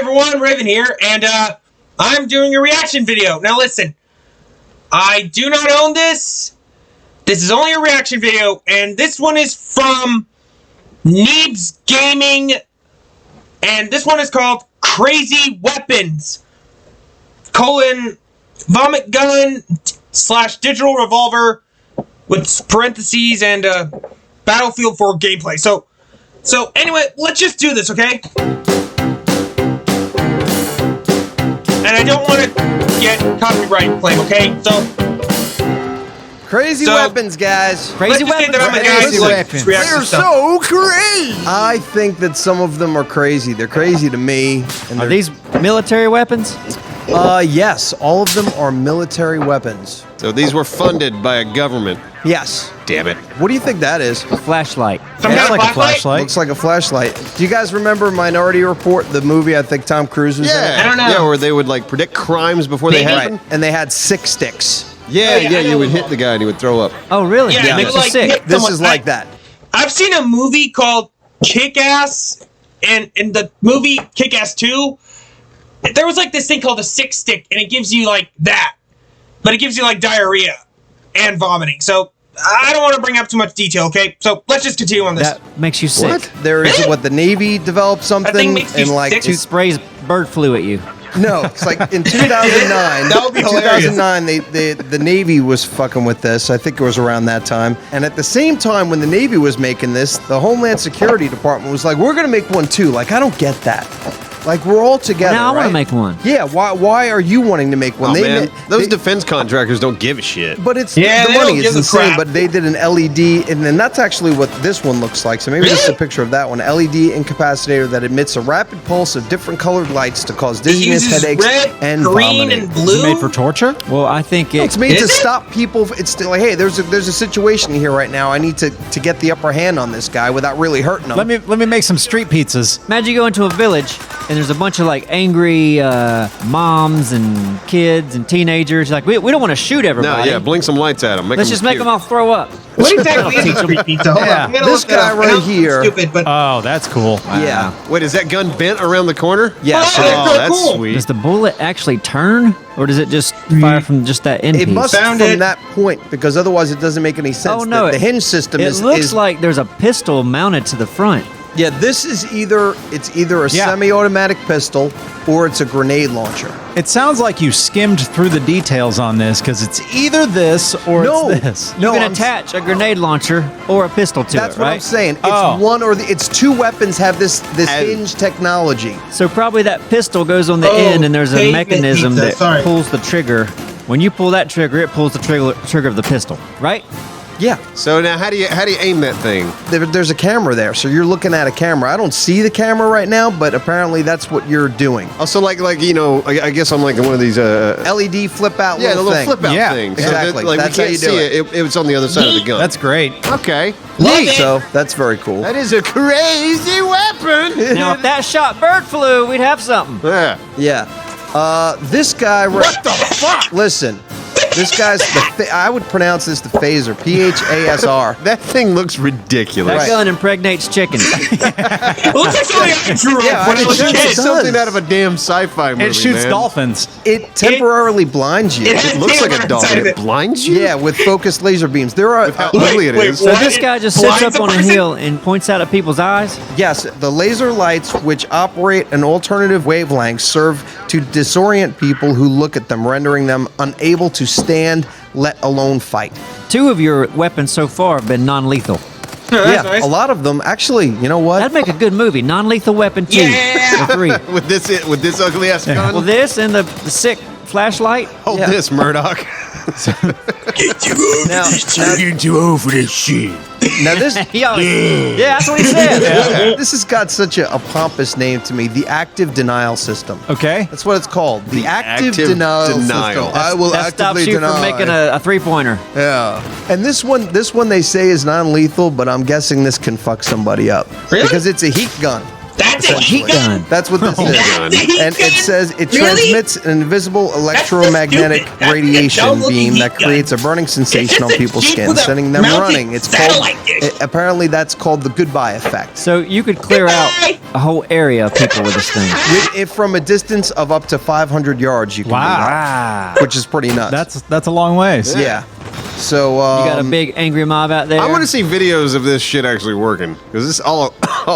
everyone, Raven here, and I'm doing a reaction video. Now listen, I do not own this. This is only a reaction video, and this one is from Neebs Gaming, and this one is called Crazy Weapons, vomit gun / digital revolver with parentheses and Battlefield 4 gameplay. So anyway, let's just do this, okay? And I don't want to get copyright claim, okay? Crazy weapons, guys. Crazy weapons. They're so crazy. I think that some of them are crazy. They're crazy to me. And are these military weapons? Yes, all of them are military weapons. So these were funded by a government. Yes. Damn it. What do you think that is? A flashlight. Looks like a flashlight. Looks like a flashlight. Do you guys remember Minority Report, the movie I think Tom Cruise was in? I don't know. Yeah, where they would like predict crimes before they happen. Right. And they had 6 sticks. Yeah, you would hit the guy and he would throw up. Oh, really? Yeah, Makes you you sick. This is like that. I've seen a movie called Kick-Ass, and in the movie Kick-Ass 2, there was like this thing called a 6-stick, and it gives you like that. But it gives you like diarrhea and vomiting. So I don't want to bring up too much detail, okay? So let's just continue on this. That makes you sick. What? There is the Navy developed something makes you in like sick. It sprays bird flu at you. No, it's like in 2009. That would be hilarious. 2009, the Navy was fucking with this. I think it was around that time. And at the same time, when the Navy was making this, the Homeland Security Department was like, "We're gonna make one too." Like, I don't get that. Like, we're all together. Now I want right? to make one. Yeah. Why are you wanting to make one? Oh, man. Those defense contractors don't give a shit. But it's Yeah, the they money don't is give a insane. crap. But they did an LED, and then that's actually what this one looks like. So maybe this is a picture of that one. LED incapacitator that emits a rapid pulse of different colored lights to cause dizziness, uses headaches, red, and green, vomiting. and blue. Made for torture? Well, I think It's it. made to Is it? stop people. It's still like, hey, there's a situation here right now. I need to get the upper hand on this guy without really hurting him. Let me make some street pizzas. Imagine you go into a village and there's a bunch of like angry moms and kids and teenagers. Like we don't want to shoot No, everybody. yeah, blink some lights at them. Let's just make them all throw up. What exactly is a street pizza? Hold on. I'm gonna This look it guy up. right I know here. it's stupid, but Oh, that's cool. Yeah. Wait, is that gun bent around the corner? Yes. Oh, it is. Oh, that's cool. sweet. Does the bullet actually turn, or does it just fire from just that end It piece? must Found from it. that point because otherwise it doesn't make any sense. Oh no! The hinge system it is. looks like there's a pistol mounted to the front. Yeah, this is either a semi-automatic pistol or it's a grenade launcher. It sounds like you skimmed through the details on this because it's either this or No. it's this. You can I'm- attach a grenade launcher or a pistol to That's it, what right? I'm saying. It's Oh. one or it's 2 weapons have this And- hinge technology. So probably that pistol goes on the Oh, end, and there's a pavement mechanism pizza, that sorry. pulls the trigger. When you pull that trigger, it pulls the trigger of the pistol, right? Yeah. So now, how do you aim that thing? There's a camera there, so you're looking at a camera. I don't see the camera right now, but apparently that's what you're doing. Also, like you know, I guess I'm like one of these. LED flip out. Yeah, the little thing. flip out Yeah, thing. exactly. Like That's we how can't you do see it. it. It was on the other side of the gun. That's great. okay. Neat. So that's very cool. That is a crazy weapon. Now, if that shot bird flu, we'd have something. Yeah. Yeah. This guy. What the fuck? Listen. This guy's I would pronounce this the phaser. PHASR. That thing looks ridiculous. That gun impregnates chickens. it looks like something I drew Yeah, up when I was a it kid. does. Something out of a damn sci-fi movie. It shoots man. dolphins. It temporarily blinds you. It has It looks like tail a inside dolphin. of It it. blinds you. Yeah, with focused laser beams. There are How ugly it is. So what? this guy just It sits blinds up on a person? hill and points out at people's eyes. yes, the laser lights which operate an alternative wavelength serve to disorient people who look at them, rendering them unable to stand, let alone fight. 2 of your weapons so far have been non-lethal. Yeah, nice. a lot of them actually. You know what? That'd make a good movie. Non-lethal weapon 2 Yeah. or 3. With this ugly ass gun. Well, this and the sick flashlight. Hold yeah. this, Murdoch. Now, you over this shit. now this Yeah, that's what he said. this has got such a pompous name to me. The active denial system. Okay. That's what it's called. The active active denial denial. system. I will That stops actively you deny. from making a three-pointer. Yeah. And this one they say is non-lethal, but I'm guessing this can fuck somebody up. Really? Because it's a heat gun. That's a heat gun. That's what this is. That's a heat And it gun? says it Really? transmits an invisible electromagnetic stupid. That's a radiation dumb-looking beam heat that gun. creates a burning sensation on just a people's jeep skin, with a sending them mounted running. It's called. satellite dish. Apparently, that's called the goodbye effect. So you could clear out Goodbye. a whole area of people with this thing. If from a distance of up to 500 yards, you can do Wow. that, which is pretty nuts. That's a long ways. yeah. So You got a big angry mob out there. I want to see videos of this shit actually working because this all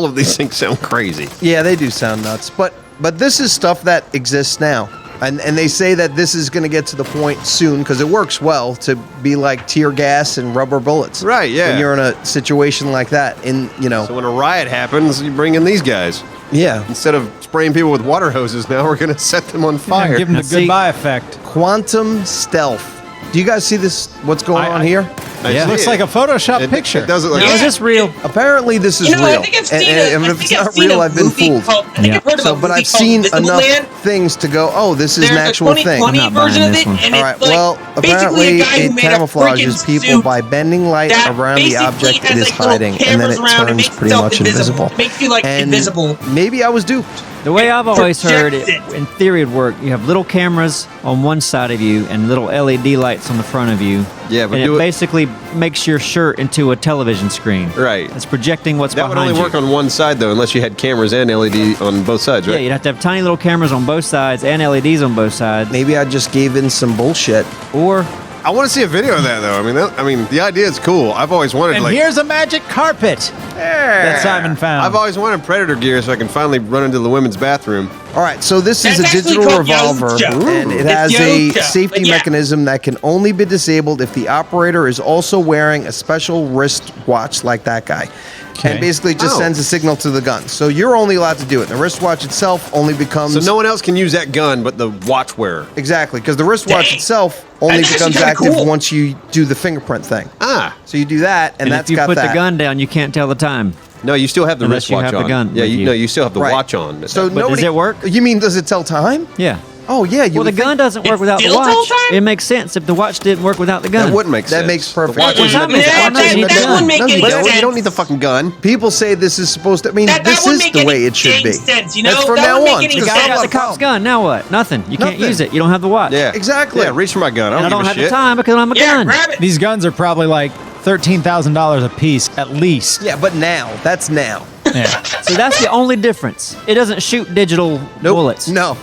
of these things sound crazy. yeah, they do sound nuts, but this is stuff that exists now. And they say that this is going to get to the point soon because it works well to be like tear gas and rubber bullets. Right, yeah. When you're in a situation like that, So when a riot happens, you bring in these guys. yeah. Instead of spraying people with water hoses, now we're going to set them on fire. Give them Now the see- goodbye effect. Quantum stealth. Do you guys see this? What's going on here? I Yeah. see Looks it. like a Photoshop picture. It does look like Now, is this real? Apparently, this is You know, real. I think I've seen and if it's not real, I've been fooled. I think I've heard of So, a but movie I've called seen Invisible enough Man. things to go, oh, this is There's an a actual thing. 2020 I'm not version buying of this it, one. and All it's right, like well, basically apparently a guy who it made a camouflages freaking people suit by bending light that around the basically object has, it is like, little hiding, and then cameras it around and turns makes pretty itself much invisible. invisible. Makes you, like, And invisible. Maybe I was duped. The way I've always heard projects it, it. in theory, it'd work. You have little cameras on one side of you and little LED lights on the front of you. Yeah, but and do it it- basically makes your shirt into a television screen. Right. It's projecting what's That would behind only you. work on one side, though, unless you had cameras and LED on both sides, Yeah, right? you'd have to have tiny little cameras on both sides and LEDs on both sides. Maybe I just gave in some bullshit. Or I want to see a video of that, though. I mean, the idea is cool. I've always wanted, And like... here's a magic carpet that Simon found. I've always wanted Predator gear so I can finally run into the women's bathroom. All right, so this is That's a actually digital called revolver, Yocha. and it It's has a Yocha, safety but yeah. mechanism that can only be disabled if the operator is also wearing a special wrist watch like that guy. Okay. And basically just Oh. sends a signal to the gun. So you're only allowed to do it. The wristwatch itself only becomes... So no one else can use that gun but the watch wearer. Exactly, because the wristwatch Dang. itself only That's actually becomes kinda active cool. once you do the fingerprint thing. Ah. So you do that, and and that's if you got put that. the gun down, you can't tell the time. No, you still have the Unless you wristwatch have the on. gun Yeah, with you. no, you still have the Right. watch on. So But does nobody, it work? You mean does it tell time? Yeah. Oh yeah. You Well, the would gun think doesn't work It without the still tells watch. time? It makes sense if the watch didn't work without the gun. That wouldn't make sense. That makes perfect The watch sense. isn't- Well, Yeah, not using the that gun. wouldn't make No, any you don't. sense. You don't need the fucking gun. People say this is supposed to. I mean, That this wouldn't is make the any way it should dang be. sense, you know? That's from That now wouldn't on. make any because You sense. got I'm the like, cop's gun. Now what? Nothing. You can't Nothing. use it. You don't have the watch. Yeah. Exactly. Yeah, reach for my gun. I And I don't don't give have a shit. the time because I'm a Yeah, gun. grab it. These guns are probably like $13,000 a piece, at least. Yeah, but now that's now. Yeah. So that's the only difference. It doesn't shoot digital Nope. bullets. No,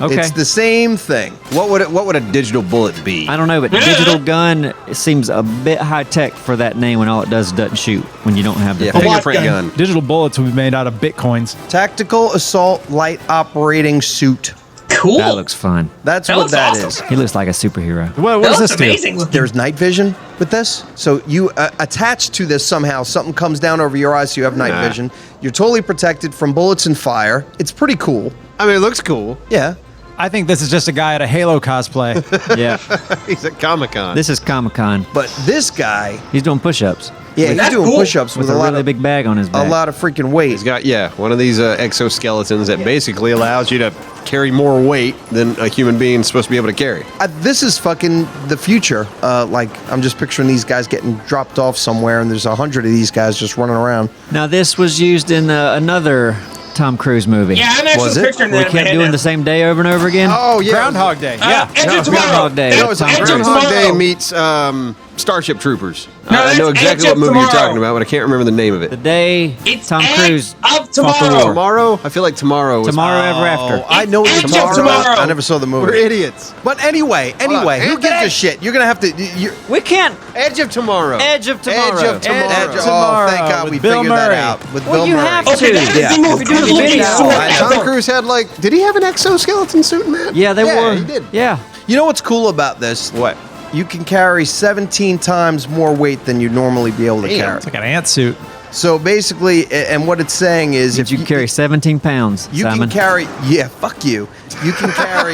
Okay. it's the same thing. What would a digital bullet be? I don't know, but digital gun seems a bit high tech for that name when all it does is doesn't shoot when you don't have the Yeah, thing. fingerprint gun. Digital bullets will be made out of bitcoins. Tactical assault light operating suit. Cool. That looks fun. That's That what looks that awesome. is. He looks like a superhero. What That does looks this do? amazing looking. There's night vision with this, so you attach to this somehow. Something comes down over your eyes, so you have night Nah. vision. You're totally protected from bullets and fire. It's pretty cool. I mean, it looks cool. Yeah. I think this is just a guy at a Halo cosplay. Yeah. He's at Comic-Con. This is Comic Con. But this guy, He's doing push ups. yeah, he's That's doing cool. push-ups with, With a a lot really of big bag on his a back. lot of freaking weight. He's got, one of these exoskeletons that basically allows you to carry more weight than a human being is supposed to be able to carry. This is fucking the future. Like, I'm just picturing these guys getting dropped off somewhere, and there's 100 of these guys just running around. Now, this was used in another Tom Cruise movie. Yeah, I'm actually Was it? picturing We that. in my kept head doing now. the same day over and over again. Oh, yeah. Groundhog Day. Yeah. Edge No, of Tomorrow. Groundhog Day. That No, was Tom Edge of Cruise. Groundhog Day Tomorrow. meets Starship Troopers. No, I know that's exactly Edge what of movie you're Tomorrow. talking about, but I can't remember the name of The it. day It's Tom Edge Cruise of fought the Tomorrow. war. Tomorrow? I feel like Tomorrow was... Tomorrow Ever After. I know Edge it's of Tomorrow. I never saw the movie. We're idiots. But anyway, on. who gives a Edge. shit? You're gonna have to. We can't. Edge of Tomorrow. Edge of Tomorrow. Edge of Tomorrow. Edge of Oh, Tomorrow. thank God with we Bill figured that Murray. out with Well, Bill you Murray. have Okay, to. that is Yeah. the most We're doing a coolest video. suit Tom ever. Cruise had did he have an exoskeleton suit in that? Yeah, they were. he did. Yeah. You know what's cool about this? What? You can carry 17 times more weight than you'd normally be able to carry. It's like an ant suit. So basically, and what it's saying is, If you carry 17 pounds, you Simon. can carry, yeah, fuck you. You can carry,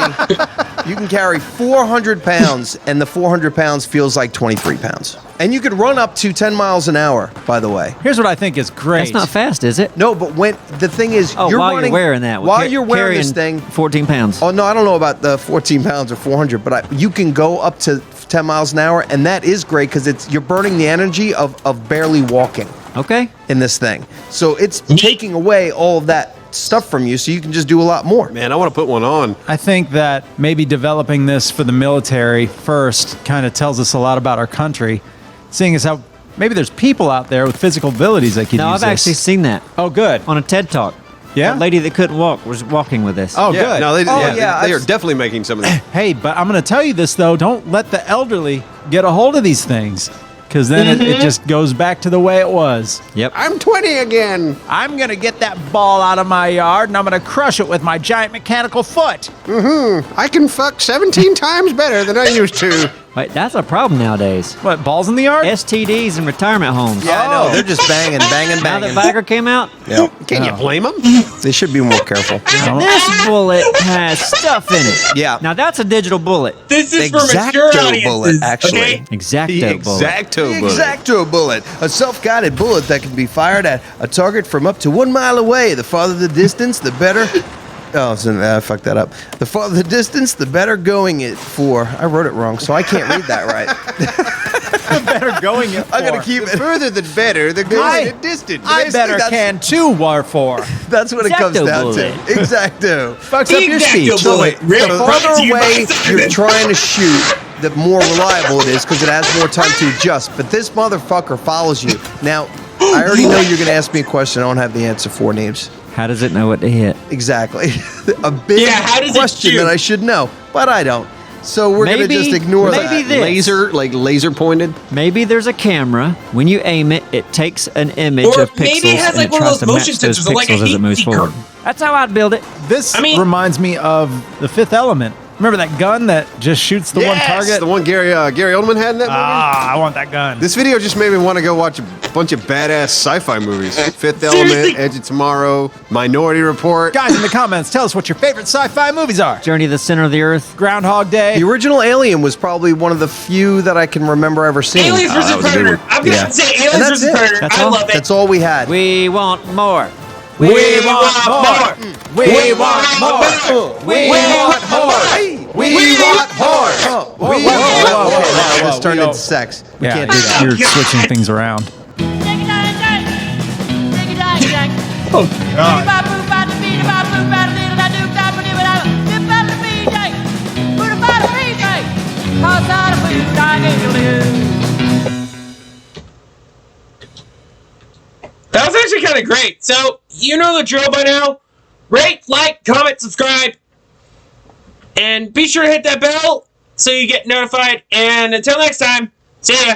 you can carry 400 pounds, and the 400 pounds feels like 23 pounds. And you could run up to 10 miles an hour. By the way. Here's what I think is great. That's not fast, is it? No, but when the thing is, Oh, you're while running, you're wearing that. while you're wearing this carrying thing. 14 pounds. Oh no, I don't know about the 14 pounds or 400, but you can go up to 10 miles an hour, and that is great because you're burning the energy of barely walking Okay. in this thing. So it's taking away all of that stuff from you, so you can just do a lot more. Man, I want to put one on. I think that maybe developing this for the military first kind of tells us a lot about our country, seeing as how maybe there's people out there with physical abilities that could No, use I've this. actually seen that Oh, good. on a TED Talk. Yeah? That lady that couldn't walk was walking with us. Oh, Yeah, good. no, they, Oh, yeah, yeah, they are I've- definitely making some of that. Hey, but I'm going to tell you this, though. Don't let the elderly get a hold of these things, because then it just goes back to the way it was. Yep. I'm 20 again. I'm going to get that ball out of my yard, and I'm going to crush it with my giant mechanical foot. I can fuck 17 times better than I used to. Wait, that's a problem nowadays. What, balls in the yard? STDs in retirement homes. Yeah, I know. They're just banging, banging, Now banging. that Viagra came out, Yep. Can you blame them? They should be more careful. this bullet has stuff in it. Yeah. Now that's a digital bullet. This is for mature Exacto audiences. bullet, actually. Okay? Exacto The bullet. Exacto The bullet. Exacto bullet, a self-guided bullet that can be fired at a target from up to 1 mile away. The farther the distance, the better. Oh, so I fucked that up. The farther the distance, the better going it for. I wrote it wrong, so I can't read that right. Better going it I gotta for. keep it. Further the better, the I- good distance. I better that's- can too, Warfor. That's what it comes Exacto down bullet. to. Exacto. Fucks up your Exacto speech. bullet. Real The brought to farther you by away Cider. you're trying to shoot, the more reliable it is because it has more time to adjust. But this motherfucker follows you. Now, I already know you're going to ask me a question I don't have the answer for, Neebs. How does it know what to hit? Exactly. A big Yeah, how does it question shoot? that I should know, but I don't. So we're going to Maybe- just ignore maybe that. this. Laser pointed. Maybe there's a camera. When you aim it, it takes an image Or of pixels maybe it has, and like, it one of tries those to motion match those sensors, like a pixels as heat it moves seeker. forward. That's how I'd build it. This I mean- reminds me of The Fifth Element. Remember that gun that just shoots the one target? The one Gary Oldman had in that movie. I want that gun. This video just made me want to go watch a bunch of badass sci-fi movies. Fifth Element, Seriously? Edge of Tomorrow, Minority Report. Guys in the comments, tell us what your favorite sci-fi movies are. Journey to the Center of the Earth. Groundhog Day. The original Alien was probably one of the few that I can remember ever seeing. Aliens that vs. was a good Predator. one. I'm gonna Yeah. say And Aliens that's vs. it. Predator. That's I all? love it. That's all we had. We want more. We want more. We want more. We want more. We want more. We whoa, This turned whoa. into sex. We Yeah, can't do that. you're switching things around. That was actually kind of great. So, you know the drill by now. Rate, like, comment, subscribe. And be sure to hit that bell so you get notified. And until next time, see ya.